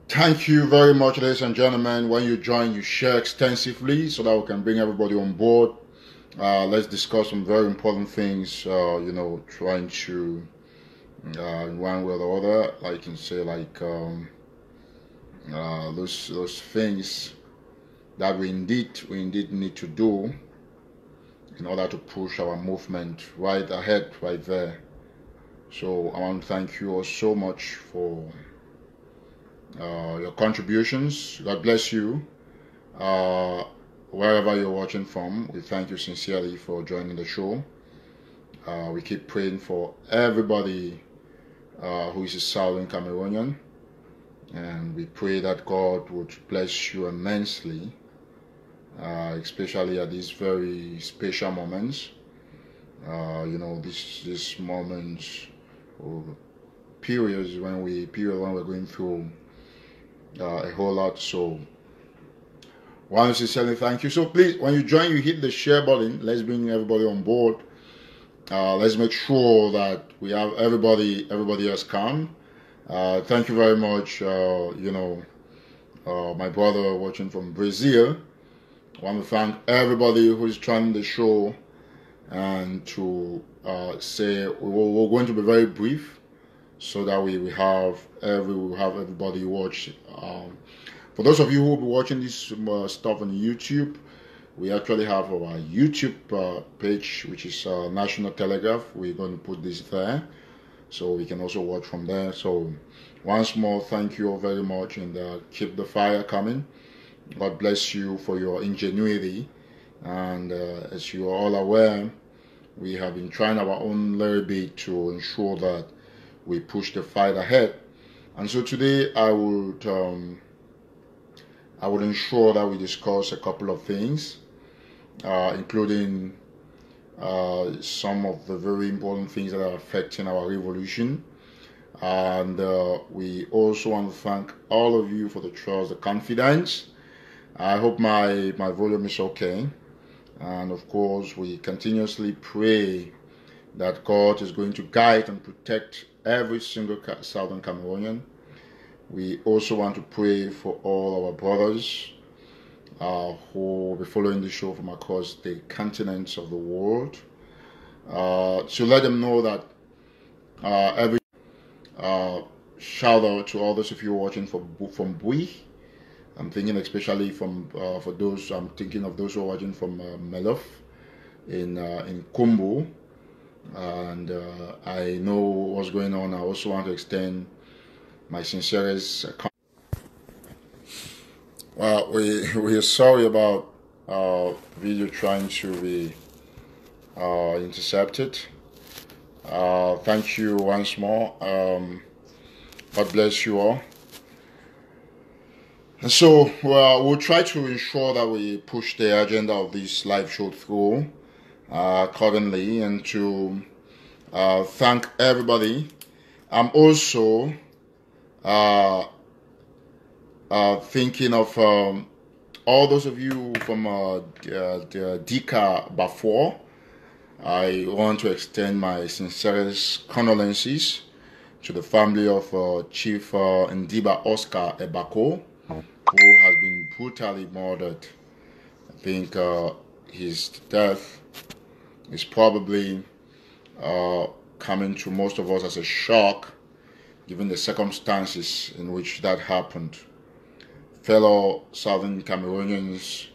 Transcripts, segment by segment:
Thank you very much, ladies and gentlemen. When you join, you share extensively so that we can bring everybody on board. Let's discuss some very important things, trying to, in one way or the other, I can say, those things that we indeed need to do in order to push our movement right ahead, right there. So I want to thank you all so much for your contributions. God bless you. Wherever you're watching from, we thank you sincerely for joining the show. We keep praying for everybody who is a Southern Cameroonian, and we pray that God would bless you immensely, especially at these very special moments. These moments or periods when we're going through a whole lot. So want to sincerely thank you. So please, when you join, you hit the share button. Let's bring everybody on board. Let's make sure that we have everybody else come. Thank you very much. My brother watching from Brazil. I want to thank everybody who's joining the show, and to say we're going to be very brief, so that we have everybody watch. For those of you who will be watching this stuff on YouTube, we actually have our YouTube page, which is National Telegraph. We're going to put this there, so we can also watch from there. So once more, thank you all very much, and keep the fire coming. God bless you for your ingenuity, and as you are all aware, we have been trying our own little bit to ensure that we push the fight ahead. And so today I would ensure that we discuss a couple of things, including some of the very important things that are affecting our revolution. And we also want to thank all of you for the trust, the confidence. I hope my volume is okay. And of course, we continuously pray that God is going to guide and protect every single Southern Cameroonian. We also want to pray for all our brothers who will be following the show from across the continents of the world. To let them know that every shout out to all those of you watching from Bui. I'm thinking especially for those. I'm thinking of those who are watching from Melof in Kumbu, and I know what's going on. I also want to extend my sincerest. Well, we are sorry about video trying to be intercepted. Thank you once more. God bless you all. And so we'll try to ensure that we push the agenda of this live show through accordingly, and to thank everybody. I'm also thinking of all those of you from the Dika Bafor. I want to extend my sincerest condolences to the family of Chief Ndiba Oscar Ebako, who has been brutally murdered. I think his death is probably coming to most of us as a shock, given the circumstances in which that happened. Fellow Southern Cameroonians,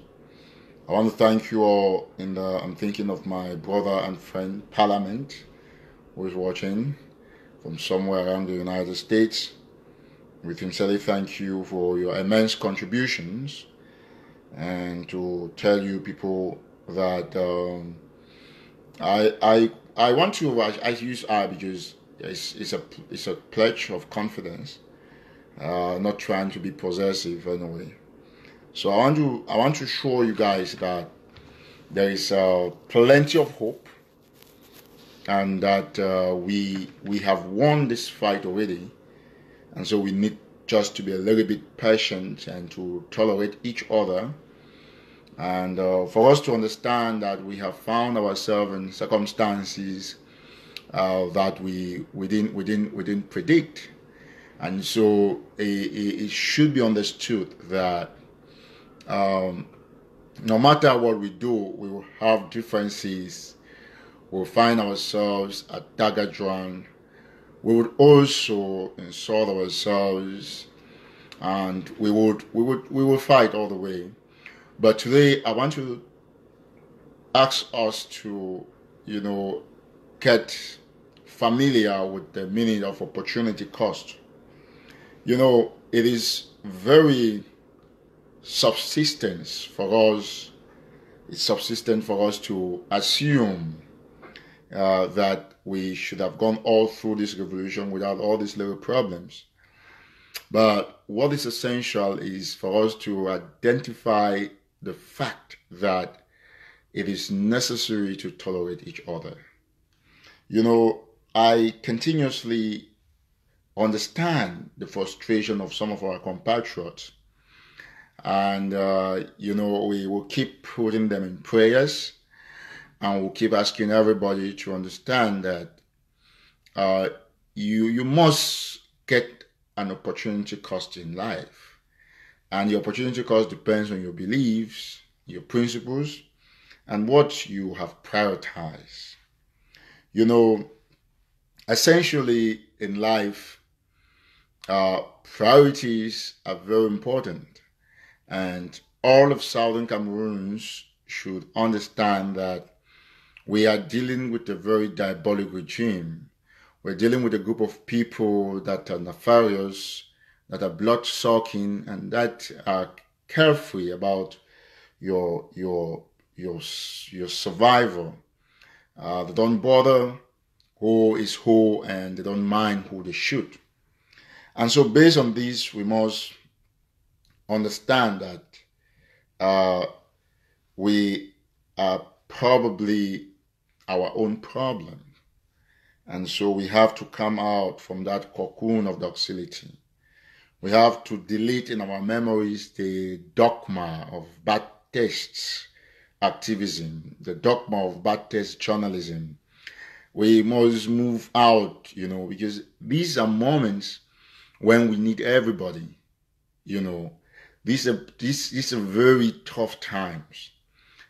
I want to thank you all. I'm thinking of my brother and friend Parliament, who is watching from somewhere around the United States. we sincerely thank you for your immense contributions, and to tell you people that I want to, I use I because it's a pledge of confidence, not trying to be possessive anyway. So I want to show you guys that there is plenty of hope, and that we have won this fight already, and so we need just to be a little bit patient and to tolerate each other, and for us to understand that we have found ourselves in circumstances that we didn't predict, and so it should be understood that no matter what we do, we will have differences. We'll find ourselves at dagger drawn. We would also insult ourselves, and we will fight all the way. But today, I want to ask us to, get familiar with the meaning of opportunity cost. It is very subsistence for us. It's subsistent for us to assume that we should have gone all through this revolution without all these little problems. But what is essential is for us to identify the fact that it is necessary to tolerate each other. I continuously understand the frustration of some of our compatriots, and we will keep putting them in prayers, and we'll keep asking everybody to understand that you must get an opportunity cost in life, and the opportunity cost depends on your beliefs, your principles, and what you have prioritized. Essentially in life, priorities are very important, and all of Southern Cameroons should understand that we are dealing with a very diabolic regime. We're dealing with a group of people that are nefarious, that are blood-sucking, and that are carefree about your survival. They don't bother who is who, and they don't mind who they shoot. And so based on this, we must understand that we are probably our own problem. And so we have to come out from that cocoon of docility. We have to delete in our memories the dogma of bad taste activism, the dogma of bad taste journalism. We must move out, because these are moments when we need everybody. These are very tough times,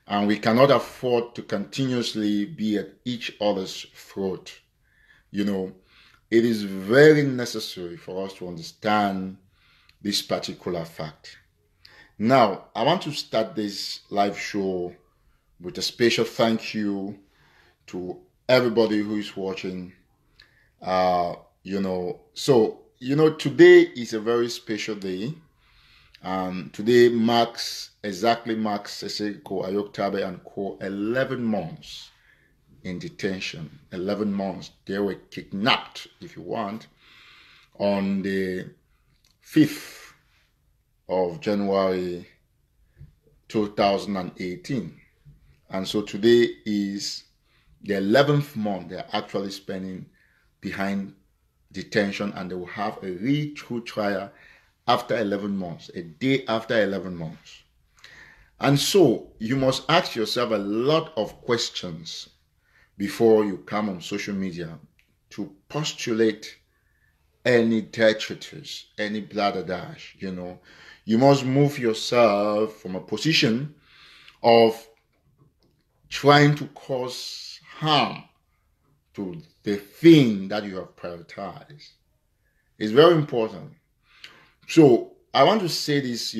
and we cannot afford to continuously be at each other's throat. It is very necessary for us to understand this particular fact. Now, I want to start this live show with a special thank you to everybody who is watching. Today is a very special day. Today marks Seseko Ayoktabe and Co. 11 months in detention. 11 months. They were kidnapped, if you want, on the 5th of January 2018. And so today is the 11th month they're actually spending behind detention, and they will have a real-true trial after 11 months, a day after 11 months. And so you must ask yourself a lot of questions before you come on social media to postulate any detritus, any blatherdash. You must move yourself from a position of trying to cause harm to the thing that you have prioritized. It's very important. So I want to say this,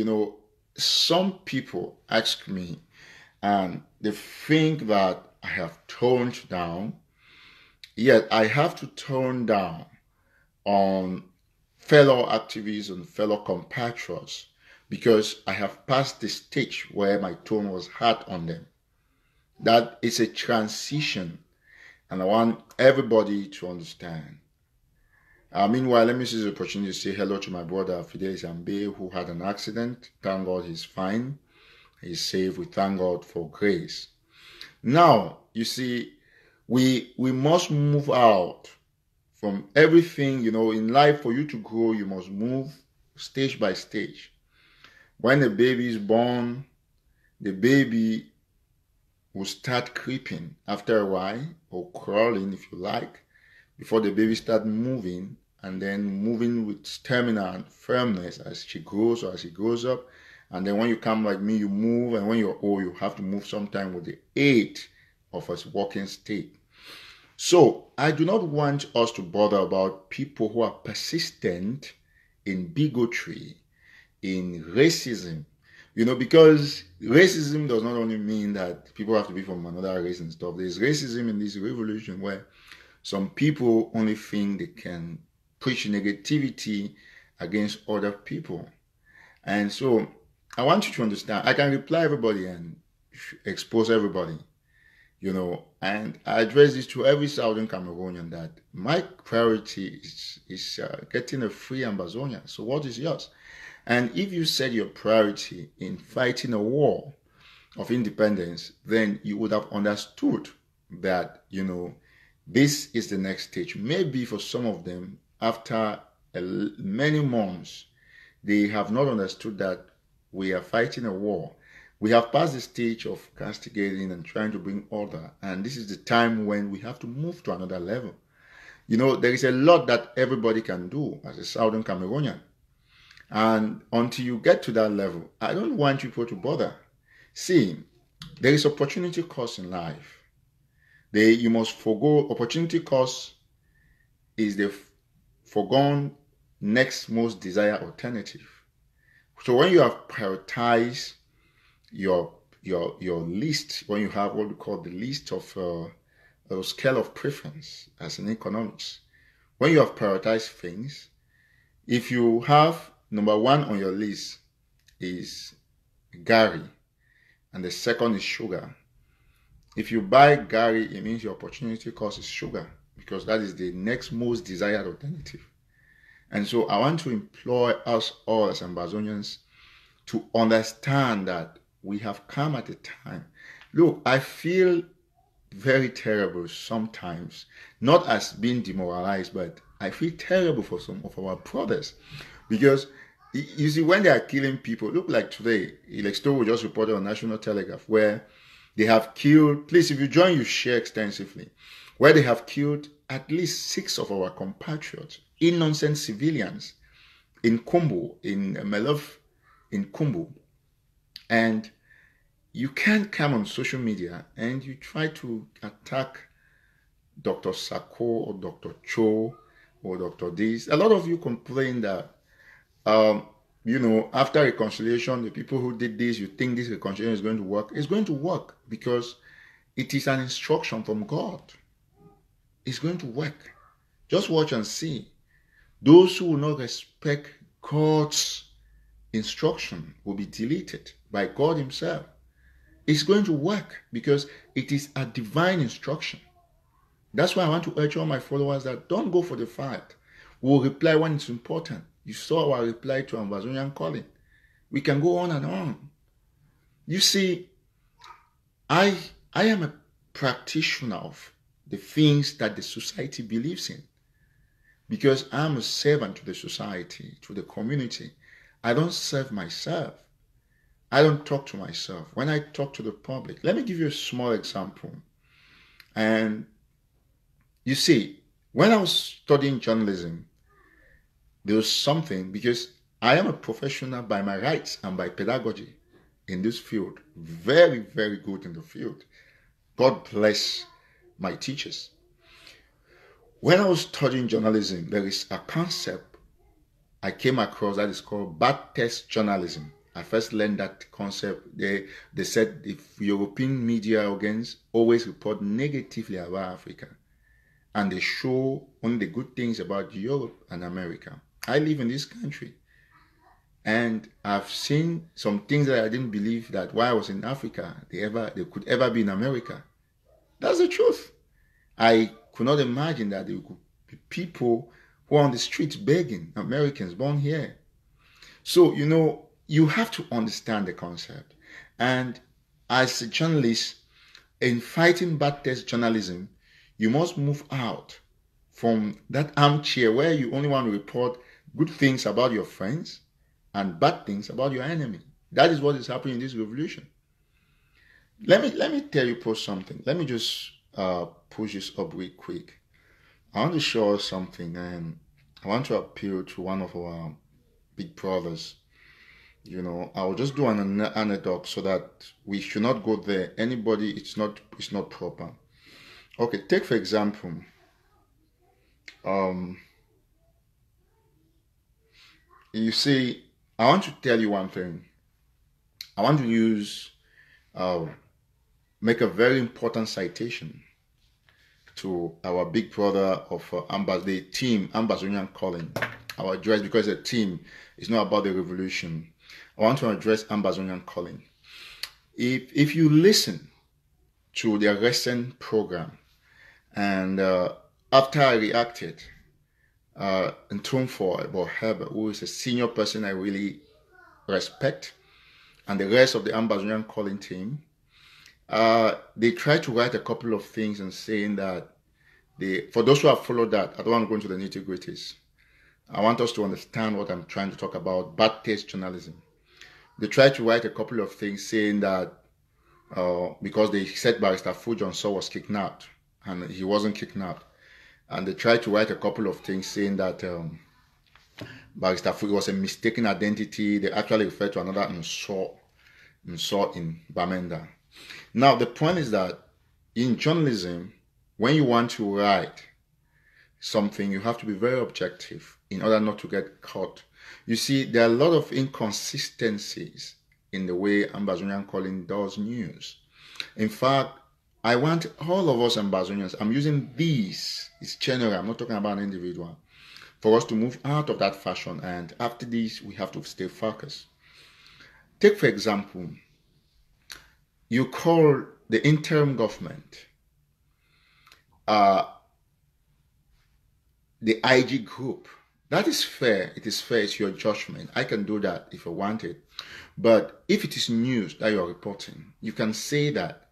some people ask me, and they think that I have toned down, yet I have to tone down on fellow activists and fellow compatriots, because I have passed the stage where my tone was hard on them. That is a transition, and I want everybody to understand. Meanwhile, let me seize the opportunity to say hello to my brother Fidelis Ambe, who had an accident. Thank God he's fine. He's safe. We thank God for grace. Now, you see, we must move out from everything. In life. For you to grow, you must move stage by stage. When a baby is born, the baby will start creeping after a while, or crawling if you like, before the baby starts moving, and then moving with stamina and firmness as she grows or as he grows up. And then when you come like me, you move, and when you're old, you have to move sometime with the aid of a walking stick. So I do not want us to bother about people who are persistent in bigotry, in racism, because racism does not only mean that people have to be from another race and stuff. There's racism in this revolution where some people only think they can preach negativity against other people. And so I want you to understand, I can reply everybody and expose everybody, and I address this to every Southern Cameroonian that my priority is getting a free Ambazonia. So what is yours? And if you set your priority in fighting a war of independence, then you would have understood that, this is the next stage. Maybe for some of them, after many months, they have not understood that we are fighting a war. We have passed the stage of castigating and trying to bring order. And this is the time when we have to move to another level. There is a lot that everybody can do as a Southern Cameroonian. And until you get to that level, I don't want people to bother. See, there is opportunity cost in life. You must forgo. Opportunity cost is the foregone next most desired alternative. So when you have prioritized your list, when you have what we call the list of a scale of preference as in economics, when you have prioritized things, if you have number one on your list is Gary, and the second is sugar. If you buy Gary, it means your opportunity cost is sugar, because that is the next most desired alternative. And so I want to implore us all as Ambazonians to understand that we have come at a time. Look, I feel very terrible sometimes, not as being demoralized, but I feel terrible for some of our brothers, because you see, when they are killing people, look like today, Ilexto just reported on National Telegraph where they have killed, please, if you join, you share extensively, where they have killed at least 6 of our compatriots, innocent civilians, in Kumbu, in Melov, in Kumbu. And you can't come on social media and you try to attack Dr. Sako or Dr. Cho or Dr. This. A lot of you complain that after reconciliation, the people who did this, you think this reconciliation is going to work. It's going to work because it is an instruction from God. It's going to work. Just watch and see. Those who will not respect God's instruction will be deleted by God himself. It's going to work because it is a divine instruction. That's why I want to urge all my followers that don't go for the fight. We'll reply when it's important. You saw our reply to Ambazonian calling. We can go on and on. You see, I am a practitioner of the things that the society believes in, because I'm a servant to the society, to the community. I don't serve myself. I don't talk to myself. When I talk to the public, let me give you a small example. And you see, when I was studying journalism, there was something, because I am a professional by my rights and by pedagogy in this field. Very, very good in the field. God bless my teachers. When I was studying journalism, there is a concept I came across that is called bad test journalism. I first learned that concept. They said if European media organs always report negatively about Africa, and they show only the good things about Europe and America. I live in this country. And I've seen some things that I didn't believe that while I was in Africa, they could ever be in America. That's the truth. I could not imagine that there could be people who are on the streets begging, Americans born here. So, you have to understand the concept. And as a journalist, in fighting bad test journalism, you must move out from that armchair where you only want to report good things about your friends and bad things about your enemy. That is what is happening in this revolution. Let me tell you post something. Let me just push this up real quick. I want to show us something, and I want to appeal to one of our big brothers. I'll just do an anecdote so that we should not go there. Anybody, it's not proper. Okay, take for example, you see, I want to tell you one thing. I want to make a very important citation to our big brother of the team, Ambazonian calling. Our address, because the team is not about the revolution. I want to address Ambazonian calling. If you listen to their recent program, and after I reacted in tone for about Herbert, who is a senior person I really respect, and the rest of the Ambazonian calling team, they tried to write a couple of things and saying that for those who have followed that, I don't want to go into the nitty-gritties. I want us to understand what I'm trying to talk about, bad taste journalism. They tried to write a couple of things saying that because they said Barrister Fujonso was kidnapped, and he wasn't kidnapped. And they tried to write a couple of things saying that Barrister Fujonso was a mistaken identity. They actually referred to another Nso in Bamenda. Now, the point is that in journalism, when you want to write something, you have to be very objective in order not to get caught. You see, there are a lot of inconsistencies in the way Ambazonian calling does news. In fact, I want all of us Ambazonians, I'm using these, it's general, I'm not talking about an individual, for us to move out of that fashion. And after this, we have to stay focused. Take, for example, you call the interim government the IG group. That is fair. It is fair. It's your judgment. I can do that if I want it. But if it is news that you're reporting, you can say that.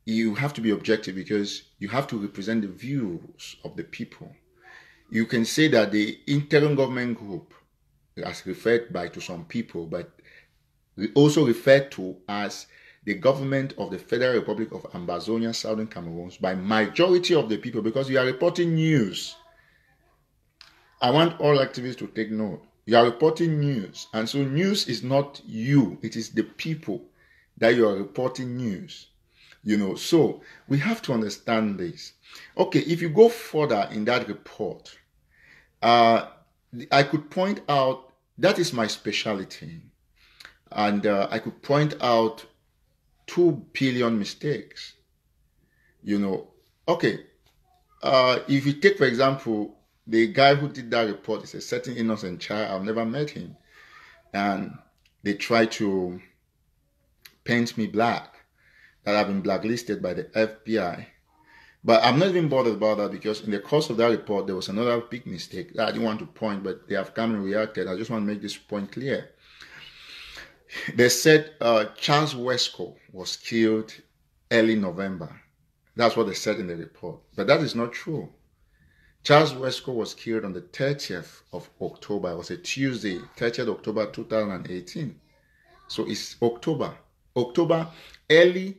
You have to be objective because you have to represent the views of the people. You can say that the interim government group, as referred by to some people, but also referred to as the government of the Federal Republic of Ambazonia, Southern Cameroon, by majority of the people, because you are reporting news. I want all activists to take note. You are reporting news. And so news is not you. It is the people that you are reporting news. So we have to understand this. Okay, if you go further in that report, I could point out, that is my specialty. And I could point out 2 billion mistakes. Okay, if you take, for example, the guy who did that report is a certain innocent child. I've never met him. And they try to paint me black, that I've been blacklisted by the FBI. But I'm not even bothered about that, because in the course of that report, there was another big mistake that I didn't want to point, but they have come and reacted. I just want to make this point clear. They said Charles Wesco was killed early November. That's what they said in the report. But that is not true. Charles Wesco was killed on the 30th of October. It was a Tuesday, 30th October 2018. So it's October. Early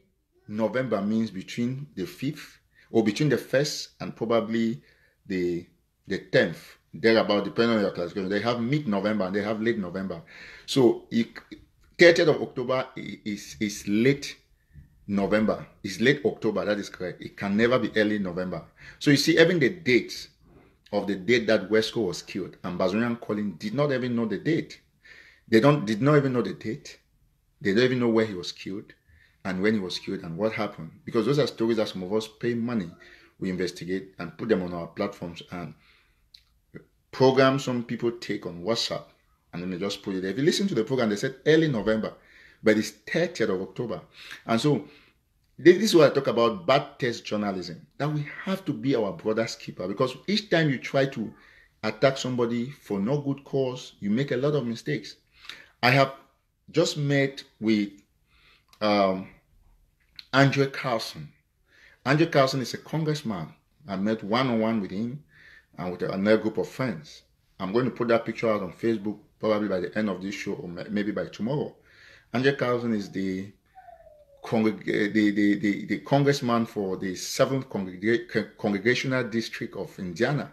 November means between the 5th or between the 1st and probably the 10th. Thereabout, depending on your classification. They have mid-November and they have late November. So 30th of October is late November. It's late October, that is correct. It can never be early November. So you see, even the dates of the date that Wesco was killed, Ambazonian calling did not even know the date. Did not even know the date. They don't even know where he was killed and when he was killed and what happened. Because those are stories that some of us pay money, we investigate and put them on our platforms, and program some people take on WhatsApp, and then they just put it there. If you listen to the program, they said early November, but it's 30th of October. And so this is what I talk about, bad test journalism, that we have to be our brother's keeper, because each time you try to attack somebody for no good cause, you make a lot of mistakes. I have just met with Andrew Carlson. Andrew Carlson is a congressman. I met one-on-one with him and with another group of friends. I'm going to put that picture out on Facebook probably by the end of this show, or maybe by tomorrow. Andrew Carlson is the congressman for the 7th Congressional District of Indiana.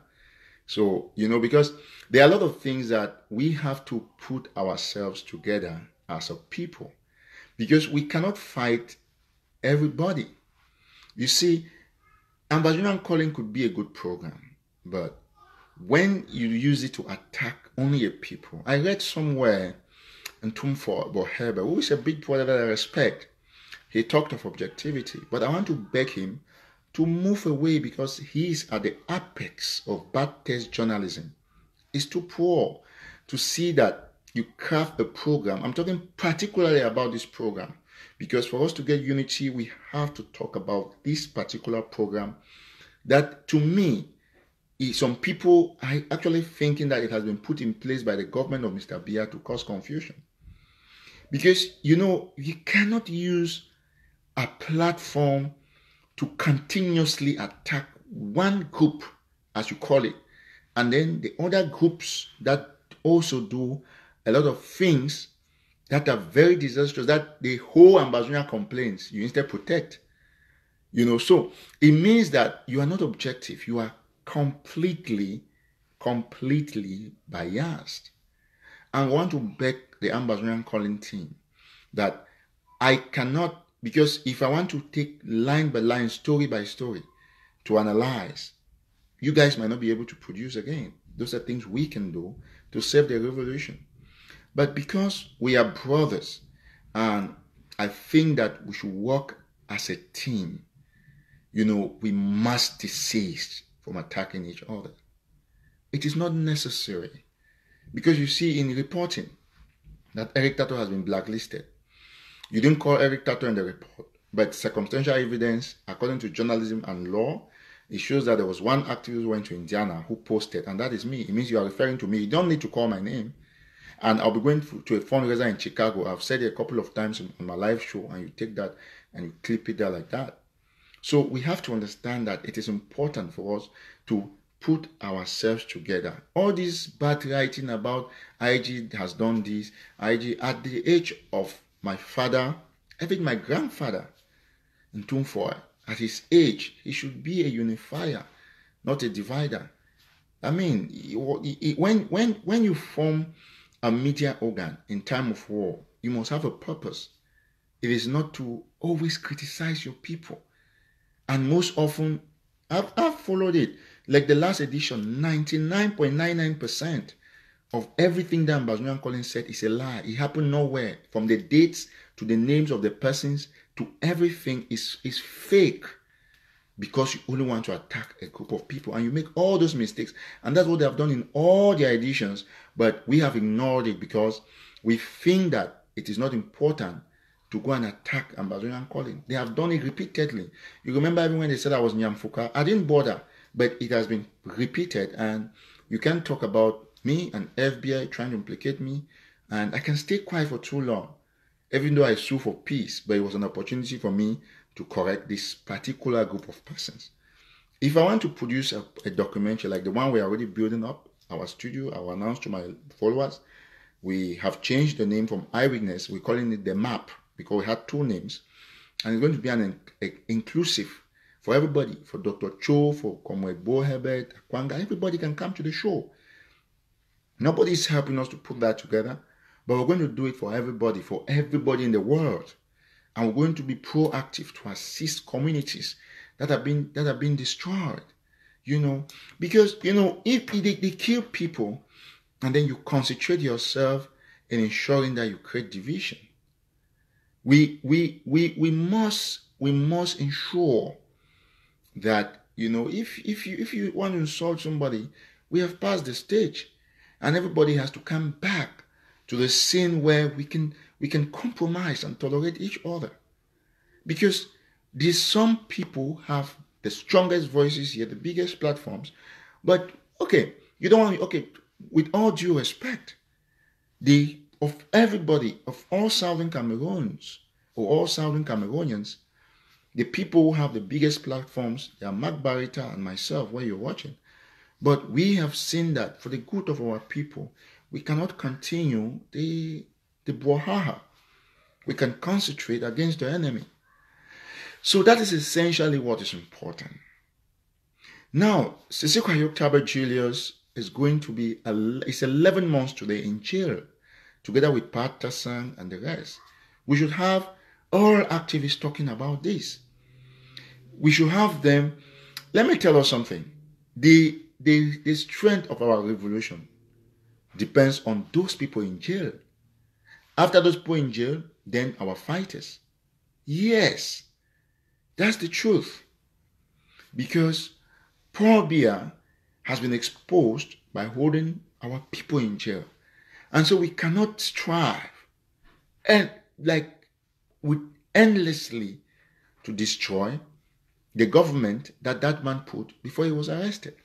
So, because there are a lot of things that we have to put ourselves together as a people, because we cannot fight everybody. You see, Ambazonian Calling could be a good program, but when you use it to attack only a people, I read somewhere in Tumfor Bohebe, who is a big brother that I respect, he talked of objectivity, but I want to beg him to move away, because he is at the apex of bad test journalism. It's too poor to see that you craft a program. I'm talking particularly about this program, because for us to get unity, we have to talk about this particular program that, to me, some people are actually thinking that it has been put in place by the government of Mr. Biya to cause confusion. Because, you cannot use a platform to continuously attack one group, as you call it, and then the other groups that also do a lot of things that are very disastrous, that the whole Ambazonia complains, you instead protect. So it means that you are not objective. You are completely biased. I want to beg the Ambazonian Calling team that I cannot, because if I want to take line by line, story by story to analyze, you guys might not be able to produce again. Those are things we can do to save the revolution. But because we are brothers, and I think that we should work as a team, we must desist from attacking each other. It is not necessary. Because you see in reporting that Eric Tataw has been blacklisted. You didn't call Eric Tataw in the report, but circumstantial evidence, according to journalism and law, it shows that there was one activist who went to Indiana who posted, and that is me. It means you are referring to me. You don't need to call my name. And I'll be going to a fundraiser in Chicago. I've said it a couple of times on my live show, and you take that and you clip it there like that. So we have to understand that it is important for us to put ourselves together. All this bad writing about IG has done this, IG at the age of my father, even my grandfather in Tumfoy, at his age, he should be a unifier, not a divider. I mean, when you form a media organ in time of war, you must have a purpose. It is not to always criticize your people. And most often, I've followed it. Like the last edition, 99.99% of everything that Ambazonian Calling said is a lie. It happened nowhere. From the dates to the names of the persons to everything is fake, because you only want to attack a group of people, and you make all those mistakes. And that's what they have done in all their editions, but we have ignored it because we think that it is not important to go and attack Ambazonian Calling. They have done it repeatedly. You remember even when they said I was Nyamfuka, I didn't bother, but it has been repeated, and you can't talk about me and FBI trying to implicate me, and I can stay quiet for too long, even though I sue for peace, but it was an opportunity for me to correct this particular group of persons. If I want to produce a documentary like the one we're already building up, our studio, I will announce to my followers, we have changed the name from Eyewitness. We're calling it The Map, because we had two names, and it's going to be an inclusive for everybody, for Dr. Cho, for Comrade Bo Herbert, Akwanga. Everybody can come to the show. Nobody is helping us to put that together, but we're going to do it for everybody in the world. And we're going to be proactive to assist communities that have been destroyed. Because if they kill people, and then you concentrate yourself in ensuring that you create division, we must ensure that if you want to insult somebody, We have passed the stage, and everybody has to come back to the scene where we can compromise and tolerate each other. Because these some people have the strongest voices here, the biggest platforms. But okay, you don't want okay, with all due respect, of everybody, of all Southern Cameroons or all Southern Cameroonians, the people who have the biggest platforms, they are Mark Barita and myself, where you're watching. But we have seen that for the good of our people, we cannot continue the brouhaha. We can concentrate against the enemy. So that is essentially what is important. Now, Sisi Kwayok Taber Julius is going to be, it's 11 months today in jail, together with Pat Tasang and the rest. We should have all activists talking about this. We should have them. Let me tell us something. The strength of our revolution depends on those people in jail. After those people in jail, then our fighters. Yes, that's the truth. Because Paul Biya has been exposed by holding our people in jail. And so we cannot strive and endlessly to destroy the government that man put before he was arrested.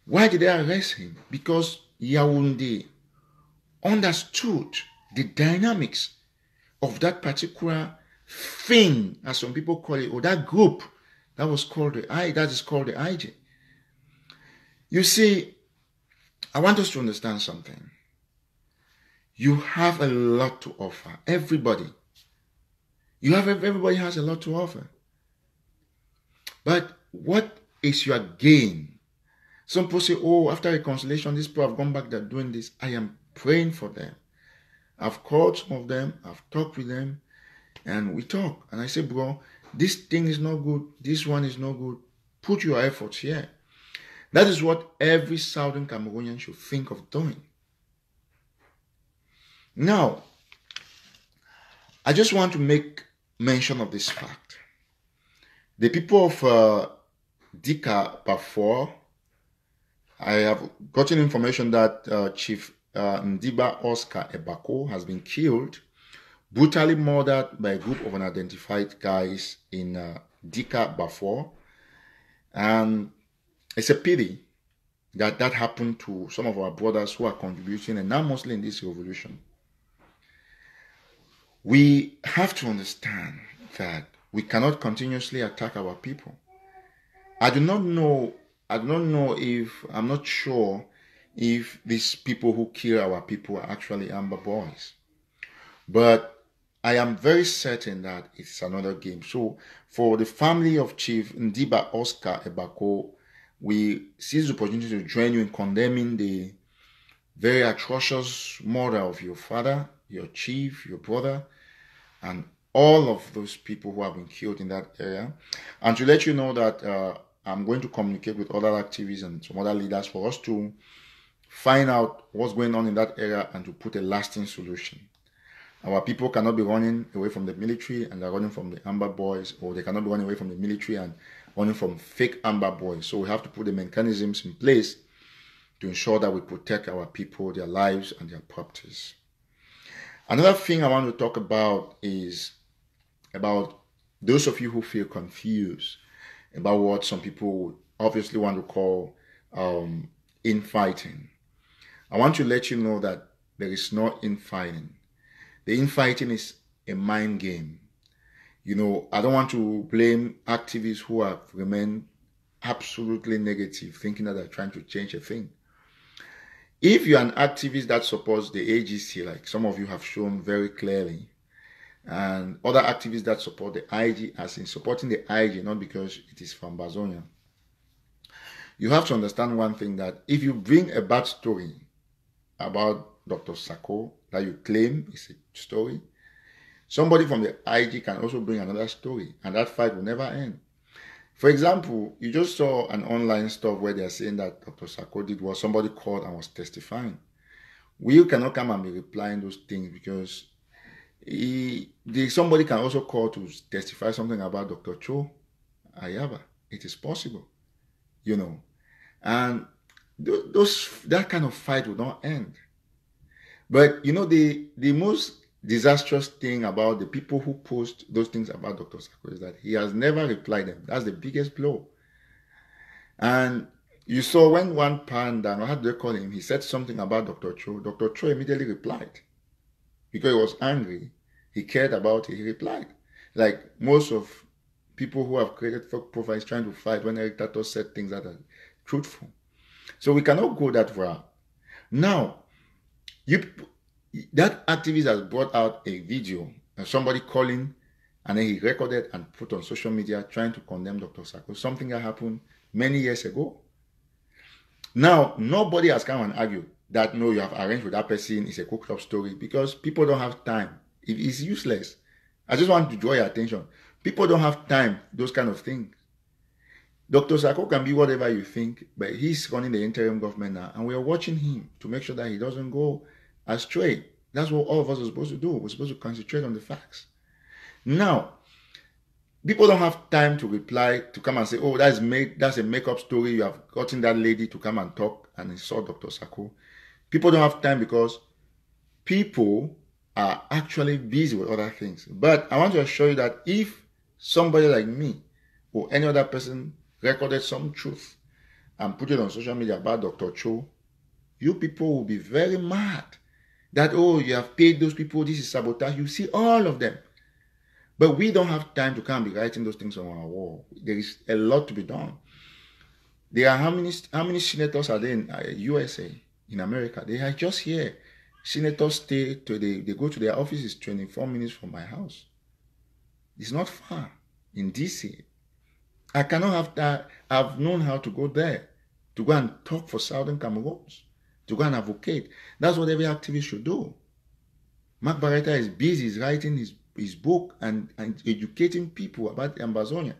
Why did they arrest him? Because Yaoundé understood the dynamics of that particular thing, as some people call it, or that group that is called the IG. You see, I want us to understand something. You have a lot to offer. Everybody has a lot to offer. But what is your gain? Some people say, oh, after reconciliation, these people have gone back, they're doing this. I am praying for them. I've called some of them, I've talked with them, and we talk. And I say, bro, this thing is not good, this one is not good. Put your efforts here. That is what every Southern Cameroonian should think of doing. Now, I just want to make mention of this fact. The people of Dika Bafor, I have gotten information that Chief Ndiba Oscar Ebako has been killed, brutally murdered by a group of unidentified guys in Dika Bafor. And it's a pity that happened to some of our brothers who are contributing enormously in this revolution. We have to understand that we cannot continuously attack our people. I'm not sure if these people who kill our people are actually Amber boys. But I am very certain that it's another game. So for the family of Chief Ndiba Oscar Ebako, we seize the opportunity to join you in condemning the very atrocious murder of your father, your chief, your brother, and all of those people who have been killed in that area. And to let you know that I'm going to communicate with other activists and some other leaders for us to find out what's going on in that area and to put a lasting solution. Our people cannot be running away from the military and they're running from the Amber boys, or they cannot be running away from the military and running from fake Amber boys. So we have to put the mechanisms in place to ensure that we protect our people, their lives and their properties. Another thing I want to talk about is about those of you who feel confused about what some people obviously want to call infighting. I want to let you know that there is no infighting. The infighting is a mind game. You know, I don't want to blame activists who have remained absolutely negative, thinking that they're trying to change a thing. If you're an activist that supports the AGC, like some of you have shown very clearly, and other activists that support the IG, as in supporting the IG, not because it is from Ambazonians, you have to understand one thing, that if you bring a bad story about Dr. Sako that you claim is a story, somebody from the IG can also bring another story, and that fight will never end. For example, you just saw an online stuff where they are saying that Dr. Sako did what somebody called and was testifying. We cannot come and be replying those things, because somebody can also call to testify something about Dr. Cho Ayaba. It is possible, you know. And that kind of fight will not end. But you know, the most disastrous thing about the people who post those things about Dr. Sako is that he has never replied them. That's the biggest blow. And you saw when one panda, how do they call him? He said something about Dr. Cho. Dr. Cho immediately replied because he was angry. He cared about it. He replied. Like most of people who have created fake profiles trying to fight when Eric Tataw said things that are truthful. So we cannot go that far. Now, that activist has brought out a video of somebody calling, and then he recorded and put on social media trying to condemn Dr. Sako, something that happened many years ago. Now, nobody has come and argued that, no, you have arranged with that person, it's a cooked up story, because people don't have time. It is useless. I just want to draw your attention. People don't have time, those kind of things. Dr. Sako can be whatever you think, but he's running the interim government now, and we are watching him to make sure that he doesn't go astray. That's what all of us are supposed to do. We're supposed to concentrate on the facts. Now, people don't have time to reply, to come and say, oh, that's a make-up story. You have gotten that lady to come and talk and insult Dr. Sako. People don't have time because people are actually busy with other things. But I want to assure you that if somebody like me or any other person recorded some truth and put it on social media about Dr. Cho, you people will be very mad that, oh, you have paid those people, this is sabotage. You see all of them. But we don't have time to come and be writing those things on our wall. There is a lot to be done. There are how many senators are there in USA, in America? They are just here. Senators they go to their offices 24 minutes from my house. It's not far in DC. I cannot have that. I've known how to go there, to go and talk for Southern Cameroons, to go and advocate. That's what every activist should do. Mark Barretta is busy. He's writing his book and educating people about the Ambazonian.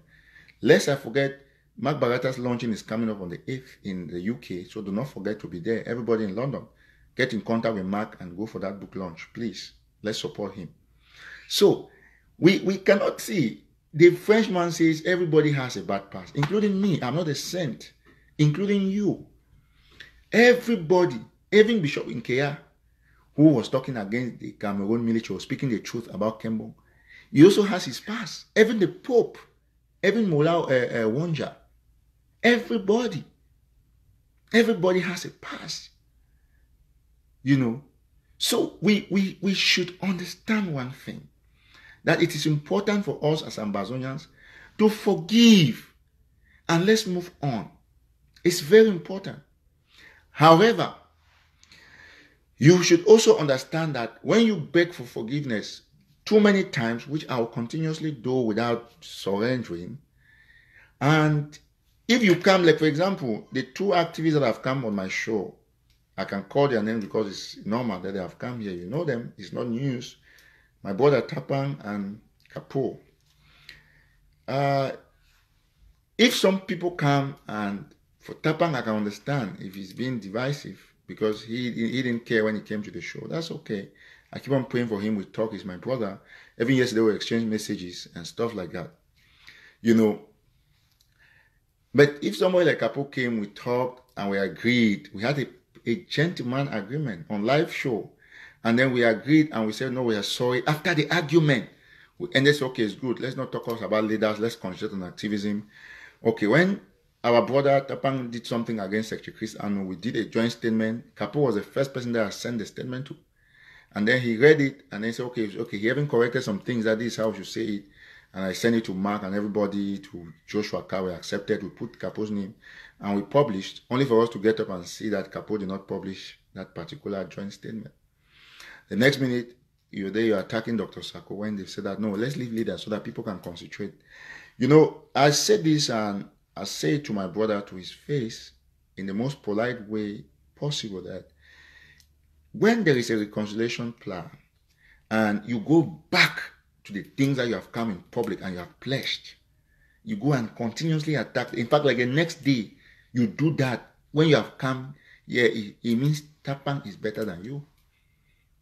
Lest I forget, Mark Barretta's launching is coming up on the 8th in the UK, so do not forget to be there. Everybody in London, get in contact with Mark and go for that book launch, please. Let's support him. So, we cannot see. The Frenchman says everybody has a bad past, including me. I'm not a saint, including you. Everybody, even Bishop Nkea, who was talking against the Cameroon military, was speaking the truth about Kembong. He also has his past. Even the Pope, even Mullah Wonja, everybody has a past. You know, so we should understand one thing, that it is important for us as Ambazonians to forgive and let's move on. It's very important. However, you should also understand that when you beg for forgiveness too many times, which I will continuously do without surrendering, and if you come, like for example, the two activists that have come on my show, I can call their names because it's normal that they have come here. You know them. It's not news. My brother Tapang and Kapo. If some people come, and for Tapang, I can understand if he's being divisive because he didn't care when he came to the show. That's okay. I keep on praying for him. We talk. He's my brother. Even yesterday we exchanged messages and stuff like that. You know. But if somebody like Kapo came, we talked and we agreed. We had a gentleman agreement on live show. And then we agreed and we said, no, we are sorry. After the argument, we ended, okay, it's good. Let's not talk about leaders. Let's concentrate on activism. Okay, when our brother Tapang did something against Secretary Chris and we did a joint statement, Kapo was the first person that I sent the statement to. And then he read it and then said, okay, he even corrected some things, that this is how we should say it. And I sent it to Mark and everybody, to Joshua Kawe, accepted. We put Kapo's name and we published, only for us to get up and see that Kapo did not publish that particular joint statement. The next minute, you're there, you're attacking Dr. Sako when they said that, no, let's leave leaders so that people can concentrate. You know, I said this and I say it to my brother to his face in the most polite way possible, that when there is a reconciliation plan and you go back to the things that you have come in public and you have pledged, you go and continuously attack. In fact, like the next day, you do that when you have come, yeah, it means Tapang is better than you.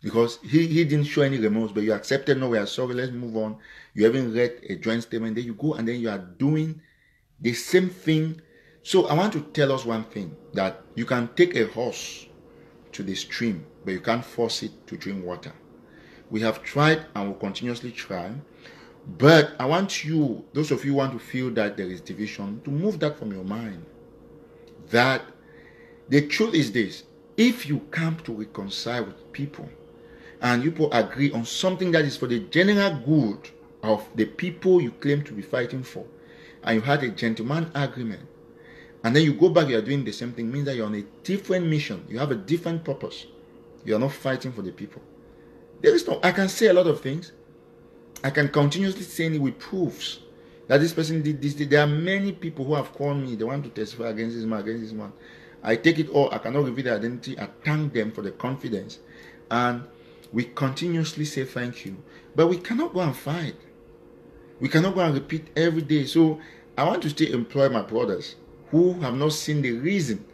Because he didn't show any remorse, but you accepted, no, we are sorry, let's move on. You haven't read a joint statement, then you go and then you are doing the same thing So I want to tell us one thing, that you can take a horse to the stream, but you can't force it to drink water. We have tried and will continuously try. But I want you, those of you who want to feel that there is division, to move that from your mind. That the truth is this: if you come to reconcile with people and you people agree on something that is for the general good of the people you claim to be fighting for, and you had a gentleman agreement, and then you go back, you are doing the same thing, means that you're on a different mission. You have a different purpose. You are not fighting for the people. There is no, I can say a lot of things. I can continuously say it with proofs that this person did this. There are many people who have called me. They want to testify against this man, against this man. I take it all. I cannot reveal their identity. I thank them for the confidence. And we continuously say thank you. But we cannot go and fight. We cannot go and repeat every day. So I want to still employ my brothers who have not seen the reason,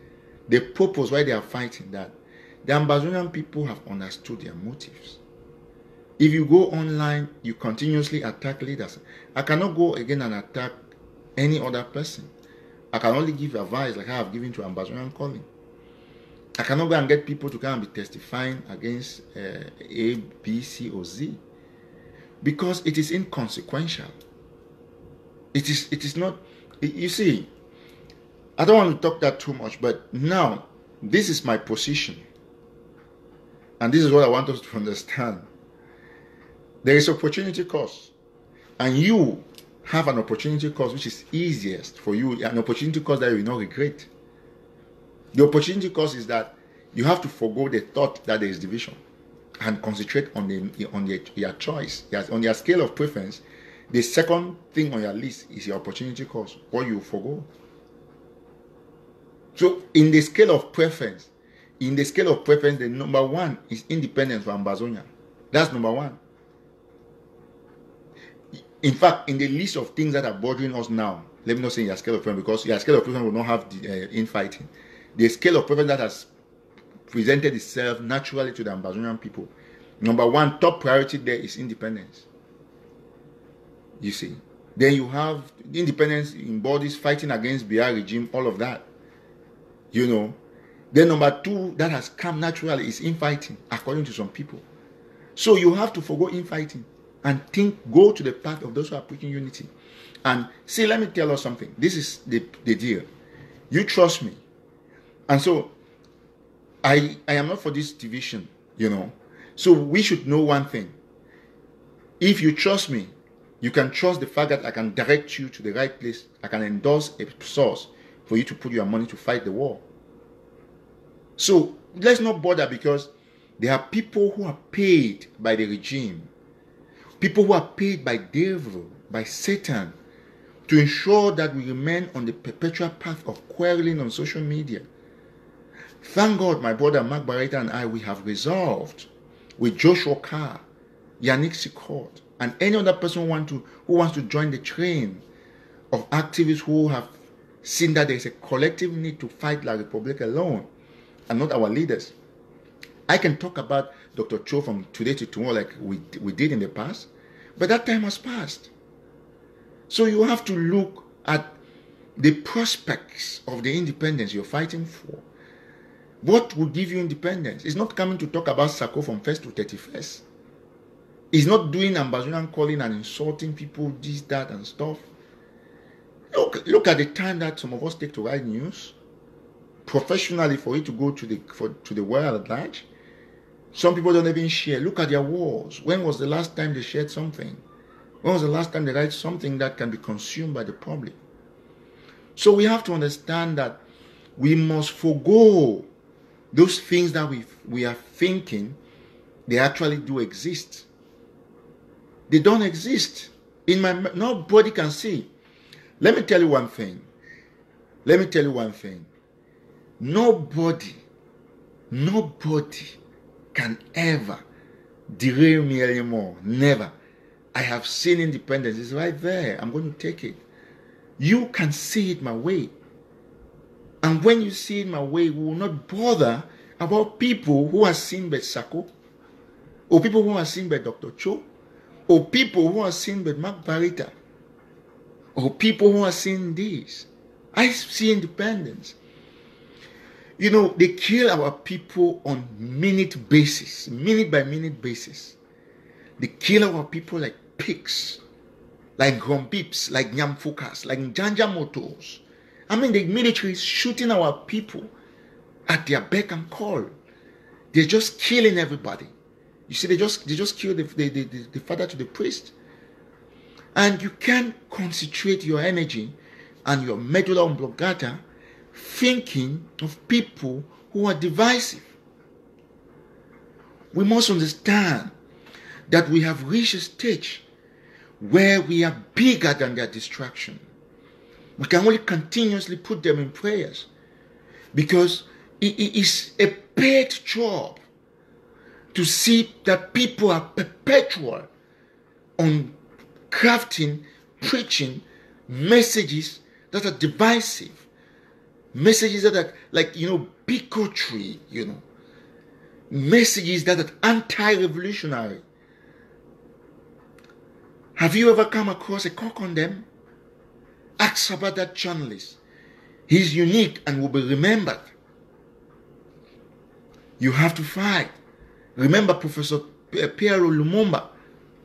the purpose why they are fighting, that the Ambazonian people have understood their motives. If you go online, you continuously attack leaders. I cannot go again and attack any other person. I can only give advice like I have given to Ambazonian Calling. I cannot go and get people to come and be testifying against A, B, C, or Z, because it is inconsequential. It is not. You see, I don't want to talk that too much, but now this is my position, and this is what I want us to understand. There is opportunity cost, and you have an opportunity cost which is easiest for you, an opportunity cost that you will not regret. The opportunity cost is that you have to forego the thought that there is division and concentrate on your choice. Yes, on your scale of preference, the second thing on your list is your opportunity cost, what you forego. So in the scale of preference, the number one is independence for Ambazonia. That's number one. In fact, in the list of things that are bothering us now, let me not say your scale of preference, because your scale of preference will not have the, infighting. The scale of preference that has presented itself naturally to the Ambazonian people, number one, top priority there is independence. You see. Then you have independence in bodies fighting against BR regime, all of that. You know. Then number two, that has come naturally, is infighting, according to some people. So you have to forgo infighting and go to the path of those who are preaching unity. And see, let me tell us something. This is the deal. You trust me. And so, I am not for this division, you know. So we should know one thing. If you trust me, you can trust the fact that I can direct you to the right place. I can endorse a source for you to put your money to fight the war. So let's not bother, because there are people who are paid by the regime. People who are paid by devil, by Satan, to ensure that we remain on the perpetual path of quarreling on social media. Thank God, my brother Mark Barreta and I, we have resolved with Joshua Carr, Yannick Sikort, and any other person who wants to join the train of activists who have seen that there is a collective need to fight La Republic alone and not our leaders. I can talk about Dr. Cho from today to tomorrow like we did in the past, but that time has passed. So you have to look at the prospects of the independence you're fighting for. What will give you independence? It's not coming to talk about Sako from 1st to 31st. It's not doing Ambazonian Calling and insulting people, this, that, and stuff. Look at the time that some of us take to write news professionally for it to go to the world at large. Some people don't even share. Look at their walls. When was the last time they shared something? When was the last time they write something that can be consumed by the public? So we have to understand that we must forego those things that we are thinking they actually do exist. They don't exist. Nobody can see. Let me tell you one thing. Nobody can ever derail me anymore. Never. I have seen independence. It's right there. I'm going to take it. You can see it my way. And when you see it my way, we will not bother about people who are seen by Sako, or people who are seen by Dr. Cho, or people who are seen by Mark Barreta, or people who are seen this. I see independence. You know, they kill our people on minute basis, minute by minute basis. They kill our people like pigs, like grumpips, like nyamfukas, like njanja motors. I mean, the military is shooting our people at their beck and call. They're just killing everybody. You see, they just kill the father to the priest. And you can't concentrate your energy and your medulla oblongata thinking of people who are divisive. We must understand that we have reached a stage where we are bigger than their distraction. We can only continuously put them in prayers because it is a paid job to see that people are perpetual on crafting, preaching messages that are divisive, messages that are like, bigotry, messages that are anti-revolutionary. Have you ever come across a cock on them? Ask about that journalist. He's unique and will be remembered. You have to fight. Remember, Professor Piero Lumumba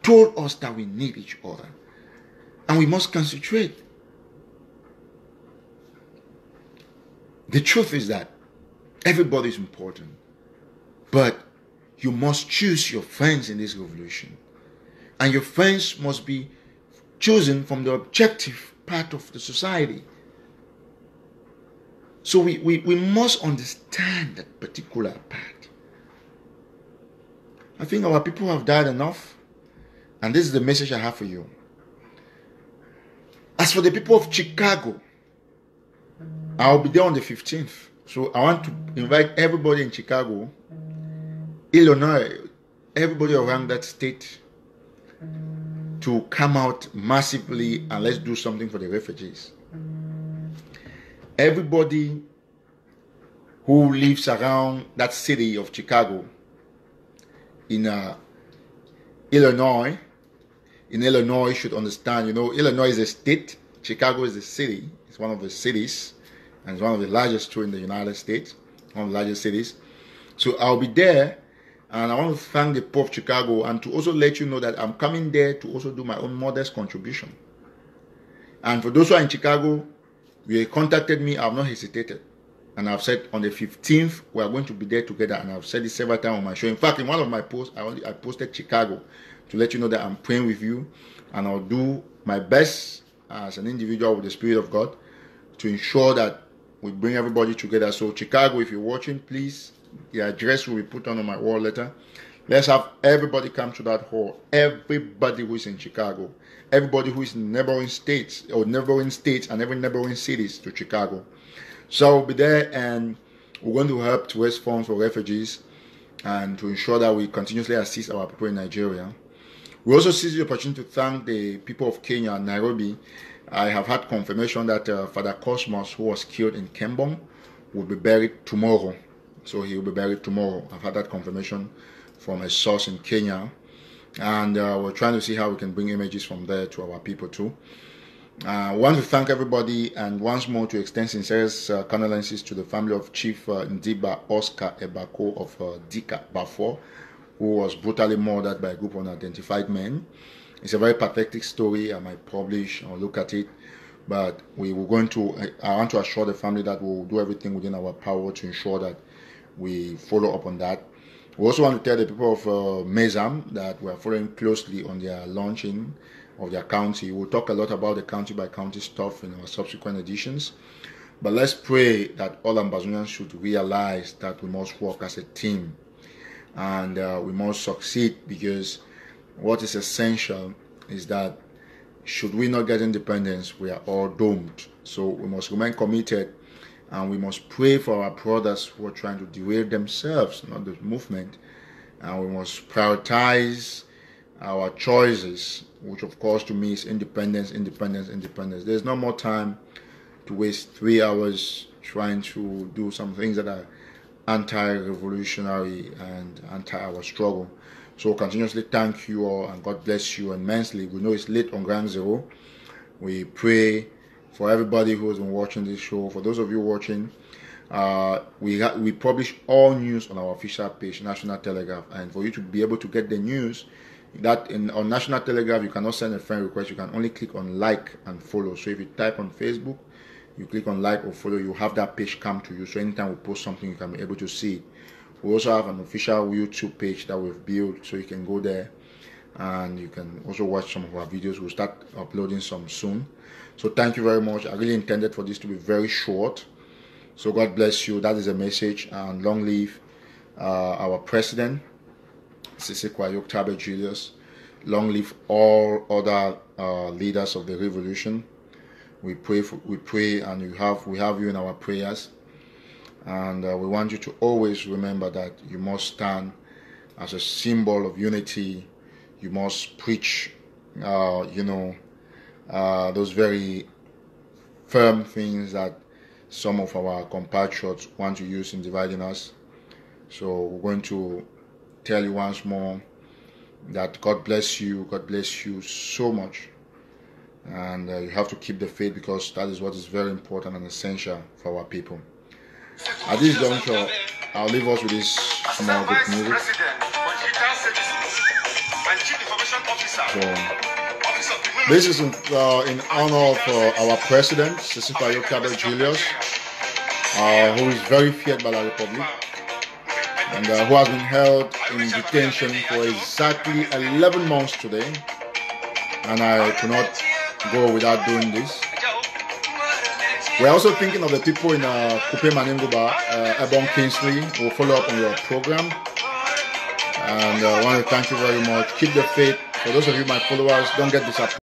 told us that we need each other. And we must concentrate. The truth is that everybody is important. But you must choose your friends in this revolution. And your friends must be chosen from the objective part of the society. So we must understand that particular part. I think our people have died enough. And this is the message I have for you. As for the people of Chicago, I'll be there on the 15th. So I want to invite everybody in Chicago, Illinois, everybody around that state to come out massively and let's do something for the refugees. Everybody who lives around that city of Chicago in Illinois should understand, Illinois is a state, Chicago is a city. It's one of the cities, and it's one of the largest too in the United States, one of the largest cities. So I'll be there, and I want to thank the Pope of Chicago and to also let you know that I'm coming there to also do my own modest contribution. And for those who are in Chicago, you contacted me, I have not hesitated. And I've said on the 15th, we are going to be there together. And I've said it several times on my show. In fact, in one of my posts, I posted Chicago to let you know that I'm praying with you. And I'll do my best as an individual with the Spirit of God to ensure that we bring everybody together. So Chicago, if you're watching, please, the address will be put on my wall letter. Let's have everybody come to that hall. Everybody who is in Chicago. Everybody who is in neighboring states and every neighboring cities to Chicago. So I'll be there, and we're going to help to raise funds for refugees and to ensure that we continuously assist our people in Nigeria. We also seize the opportunity to thank the people of Kenya and Nairobi. I have had confirmation that Father Cosmos, who was killed in Kembong, will be buried tomorrow. So he will be buried tomorrow. I've had that confirmation from a source in Kenya. And we're trying to see how we can bring images from there to our people too. I want to thank everybody and once more to extend sincerest condolences to the family of Chief Ndiba Oscar Ebako of Dika Bafor, who was brutally murdered by a group of unidentified men. It's a very pathetic story. I might publish or look at it, but I want to assure the family that we'll do everything within our power to ensure that we follow up on that. We also want to tell the people of Mezam that we are following closely on their launching of their county. We'll talk a lot about the county by county stuff in our subsequent editions. But let's pray that all Ambazonians should realize that we must work as a team and we must succeed, because what is essential is that should we not get independence, we are all doomed. So we must remain committed and we must pray for our brothers who are trying to derail themselves, not the movement. And we must prioritize our choices, which of course to me is independence, independence, independence. There's no more time to waste 3 hours trying to do some things that are anti-revolutionary and anti our struggle. So continuously thank you all and God bless you immensely. We know it's late on ground zero. We pray for everybody who has been watching this show. For those of you watching, we publish all news on our official page, National Telegraph, and for you to be able to get the news on National Telegraph, you cannot send a friend request. You can only click on like and follow. So if you type on Facebook, you click on like or follow, you have that page come to you. So anytime we post something, you can be able to see it. We also have an official YouTube page that we've built, so you can go there and you can also watch some of our videos. We'll start uploading some soon. So thank you very much. I really intended for this to be very short. So God bless you. That is a message. And long live our president, Sisi Kwayok Tabe Julius. Long live all other leaders of the revolution. We pray, and we have you in our prayers. And we want you to always remember that you must stand as a symbol of unity. You must preach, those very firm things that some of our compatriots want to use in dividing us. So we're going to tell you once more that God bless you. God bless you so much. And you have to keep the faith, because that is what is very important and essential for our people. At this juncture, I'll leave us with this small bit music. So, this is in honor of our president, Sisi Kwayok Tabe Julius, who is very feared by the Republic, and who has been held in detention for exactly 11 months today. And I cannot go without doing this. We're also thinking of the people in Kupe Manenguba, Ebon Kingsley, who will follow up on your program. And I want to thank you very much. Keep the faith. For those of you, my followers, don't get disappointed.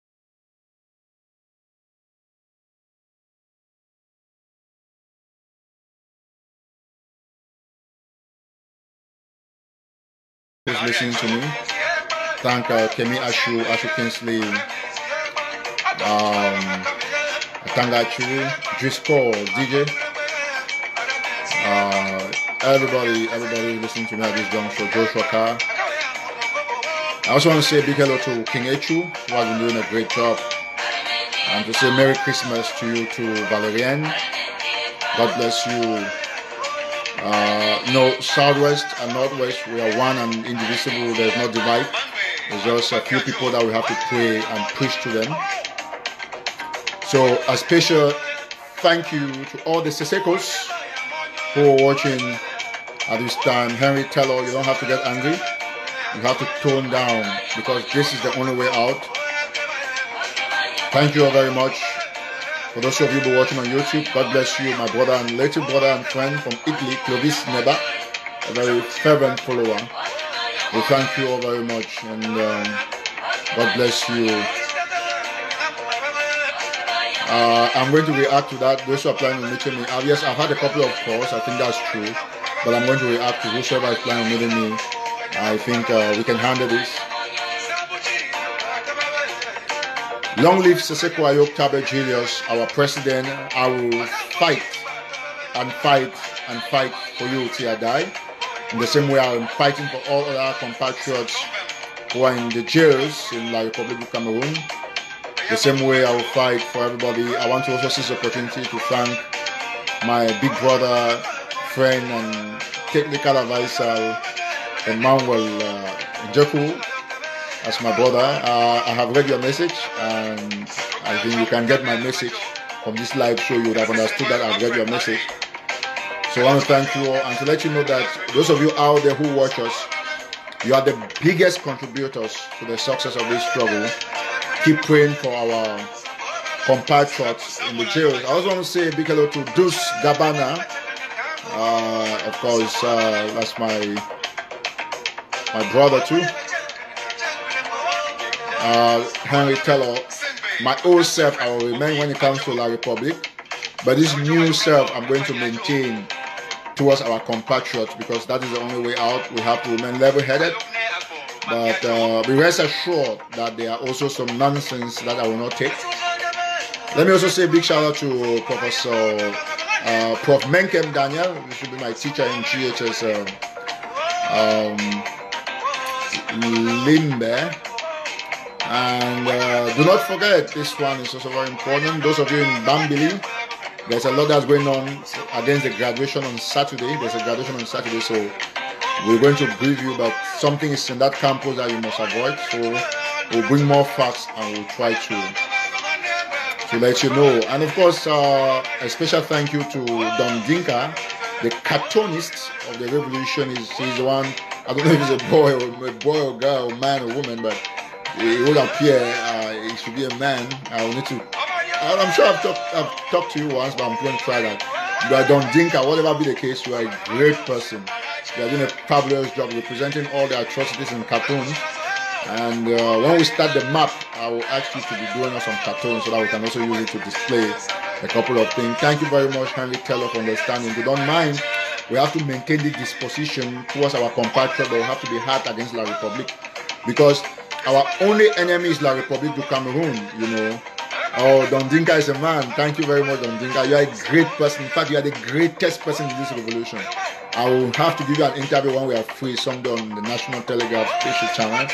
Who's listening to me? Thank Kemi Ashu Kingsley, Tangachu, Driscoll, DJ, everybody listening to me at this juncture, Joshua Carr. I also want to say a big hello to King Echu, who has been doing a great job, and to say Merry Christmas to you, to Valerian. God bless you. Southwest and Northwest, we are one and indivisible. There's no divide. There's just a few people that we have to pray and preach to them. So a special thank you to all the Sesekos who are watching at this time. Henry Taylor, you don't have to get angry. You have to tone down, because this is the only way out. Thank you all very much. For those of you who are watching on YouTube, God bless you, my brother and little brother and friend from Italy, Clovis Neba, a very fervent follower. We thank you all very much, and God bless you. I'm going to react to that. Those who are planning on meeting me, yes, I've had a couple of calls. I think that's true, but I'm going to react to whoever is planning on meeting me. I think we can handle this. Long live Sisi Kwayok Tabe Julius, our president. I will fight and fight and fight for you till I die. In the same way, I'm fighting for all other compatriots who are in the jails in the Republic of Cameroon. The same way I will fight for everybody. I want to also seize the opportunity to thank my big brother, friend, and technical advisor, Emmanuel Njoku, as my brother. I have read your message, and I think you can get my message from this live show. You would have understood that I've read your message. So I want to thank you all, and to let you know that those of you out there who watch us, you are the biggest contributors to the success of this struggle. Keep praying for our compatriots in the jails. I also want to say a big hello to Deuce Gabana. Of course, that's my brother too. Henry Taylor. My old self I will remain when it comes to La Republic, but this new self I'm going to maintain towards our compatriots, because that is the only way out. We have to remain level-headed, but be rest assured that there are also some nonsense that I will not take. Let me also say a big shout out to Professor Prof. Menkem Daniel, who should be my teacher in GHS Limbe. And do not forget, this one is also very important. Those of you in Bambili, there's a lot that's going on against the graduation on Saturday. There's a graduation on Saturday, so we're going to brief you, but something is in that campus that you must avoid. So we'll bring more facts and we'll try to let you know. And of course, a special thank you to Don Dinka, the cartoonist of the revolution. He's the one. I don't know if he's a boy or girl, or man or woman, but it would appear it should be a man. I will need to. I'm sure I've talked to you once, but I'm going to try that. But Don Dinka, whatever be the case, you are a great person. You are doing a fabulous job representing all the atrocities in cartoons. And when we start the map, I will ask you to be doing us some cartoons so that we can also use it to display a couple of things. Thank you very much, Henry Taylor, for understanding. If you don't mind, we have to maintain the disposition towards our compatriot, but we have to be hard against La Republique, because our only enemy is La Republique du Cameroon, you know. Oh, Don Dinka is a man. Thank you very much, Don Dinka. You are a great person. In fact, you are the greatest person in this revolution. I will have to give you an interview when we are free, someday on the National Telegraph Special Channel.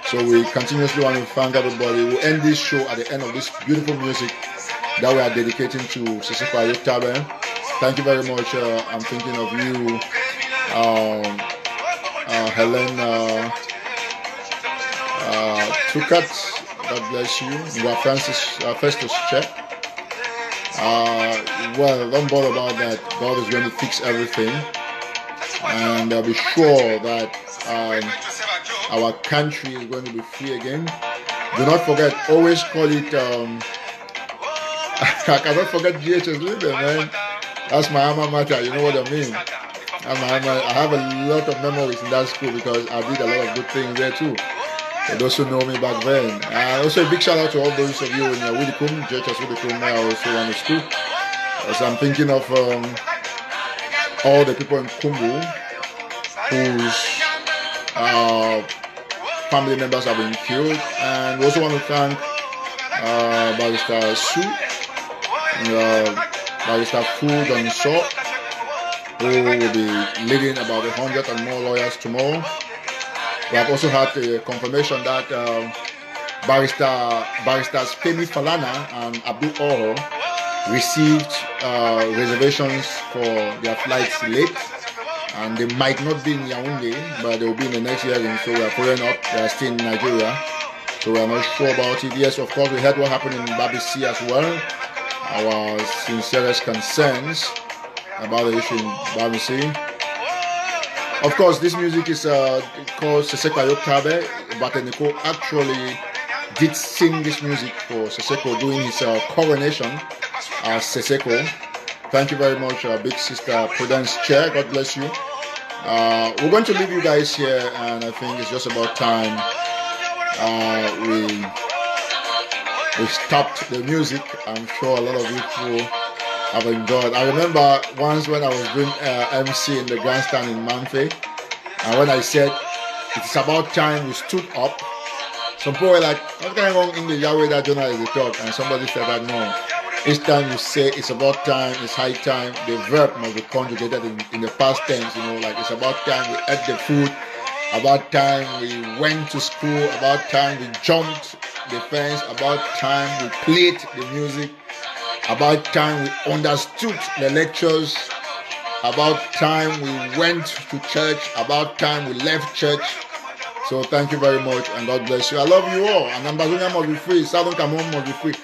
So we continuously want to thank everybody. We'll end this show at the end of this beautiful music that we are dedicating to Seseko Ayoktabe. Thank you very much. I'm thinking of you, Helen Tukat. God bless you. You are Festus Check. Well, don't bother about that. God is going to fix everything. And I'll be sure that our country is going to be free again. Do not forget, always call it, I cannot forget GHS Libre, man. That's my alma mater, you know what I mean? I have a lot of memories in that school because I did a lot of good things there too. For those who know me back then. Also a big shout out to all those of you in Widikum, GHS Widikum, I also went to school. So I'm thinking of all the people in Kumbu whose family members have been killed. And we also want to thank Barrister Sue, Barrister Food and So, who will be leading about 100 and more lawyers tomorrow. We have also had a confirmation that Barristers Femi Falana and Abdul Oro received reservations for their flights late, and they might not be in Yaoundé, but they will be in the next hearing. So we are following up. They are still in Nigeria, so we are not sure about it. Yes, of course, we heard what happened in Babisi as well. Our sincerest concerns about the issue in Babisi. Of course, this music is called Seseko Ayoktabe. Bateniko actually did sing this music for Seseko during his coronation as Seseko. Thank you very much, big sister Prudence Chair. God bless you. We're going to leave you guys here, and I think it's just about time we stopped the music. I'm sure a lot of you have enjoyed. I remember once when I was doing MC in the grandstand in Manfe, and when I said it's about time we stood up, some people were like, what kind of wrong English Yahweh that journalist is talk? And somebody said that no. Each time you say it's about time, it's high time, the verb must be conjugated in the past tense, you know, like it's about time we ate the food, about time we went to school, about time we jumped the fence, about time we played the music, about time we understood the lectures, about time we went to church, about time we left church. So thank you very much and God bless you. I love you all. And Ambazonians must be free. Southern Cameroon must be free.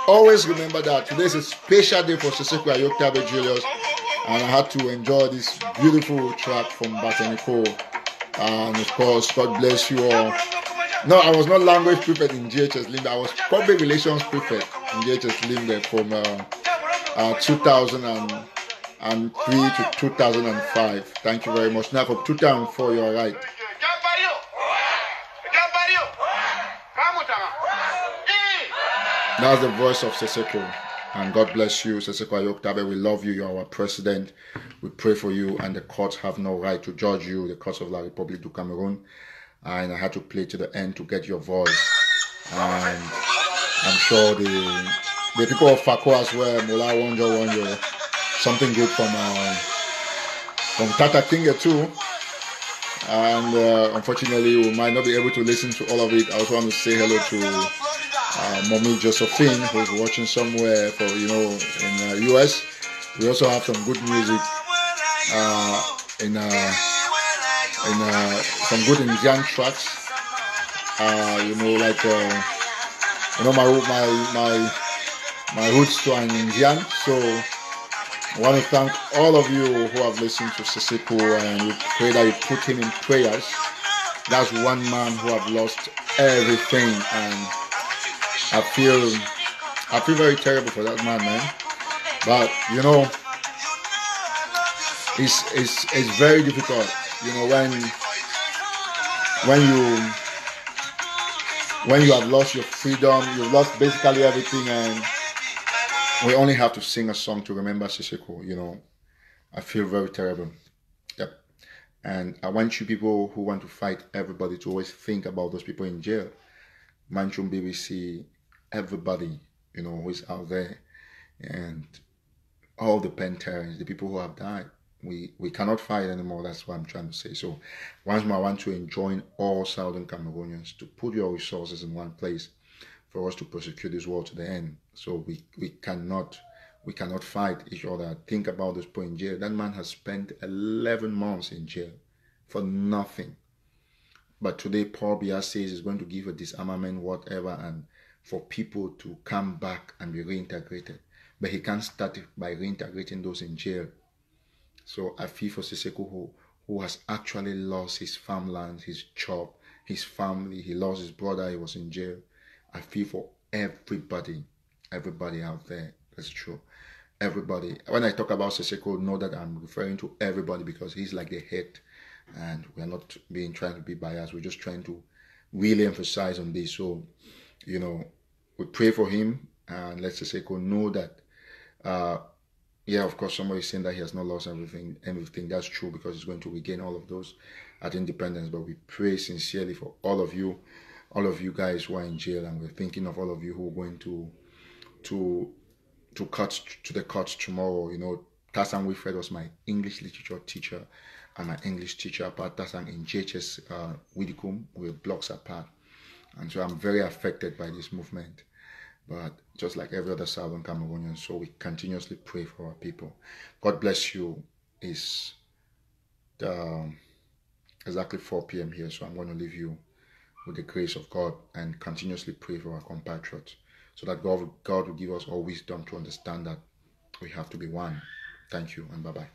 Always remember that today is a special day for Seseko Ayoktabe Julius, and I had to enjoy this beautiful track from Bateniko. And of course, God bless you all. No, I was not language prefect in GHS Limbe. I was public relations prefect in GHS Limbe from 2003 to 2005. Thank you very much. Now from 2004, you are right. That's the voice of Seseko. And God bless you, Seseko Ayoktabe. We love you. You are our president. We pray for you. And the courts have no right to judge you. The courts of La Republique du Cameroon. And I had to play to the end to get your voice. And I'm sure the people of Fako as well, Mola Wonjo, something good from Tata Kinga too. And unfortunately, we might not be able to listen to all of it. I also want to say hello to Mommy Josephine, who's watching somewhere for in US. We also have some good music in some good Indian tracks. Like my roots to an Indian. So I want to thank all of you who have listened to Siseko, and we pray that you put him in prayers. That's one man who have lost everything, and I feel very terrible for that man. But it's very difficult. When you have lost your freedom, you've lost basically everything, and we only have to sing a song to remember Siseko. I feel very terrible. Yep. And I want you people who want to fight everybody to always think about those people in jail. Manchum BBC, everybody, who is out there, and all the penitents, the people who have died. We cannot fight anymore. That's what I'm trying to say. So once more, I want to enjoin all Southern Cameroonians to put your resources in one place for us to prosecute this war to the end. So we cannot fight each other. Think about this point in jail. That man has spent 11 months in jail for nothing. But today Paul Biya says he's going to give a disarmament, whatever, and for people to come back and be reintegrated. But he can't start by reintegrating those in jail. So I feel for Siseko, who has actually lost his farmland, his job, his family. He lost his brother. He was in jail. I feel for everybody out there. That's true. Everybody. When I talk about Siseko, know that I'm referring to everybody, because he's like the head, and we're not trying to be biased. We're just trying to really emphasize on this. So, we pray for him, and let Siseko know that yeah, of course, somebody is saying that he has not lost everything. That's true, because he's going to regain all of those at independence. But we pray sincerely for all of you guys who are in jail, and we're thinking of all of you who are going to the courts tomorrow. Tasang Wilfred was my English literature teacher and my English teacher apart. Tasang in JHS Widikum, we're blocks apart, and so I'm very affected by this movement. But just like every other Southern Cameroonian, so we continuously pray for our people. God bless you. It's exactly 4 p.m. here, so I'm going to leave you with the grace of God and continuously pray for our compatriots, so that God will give us all wisdom to understand that we have to be one. Thank you, and bye-bye.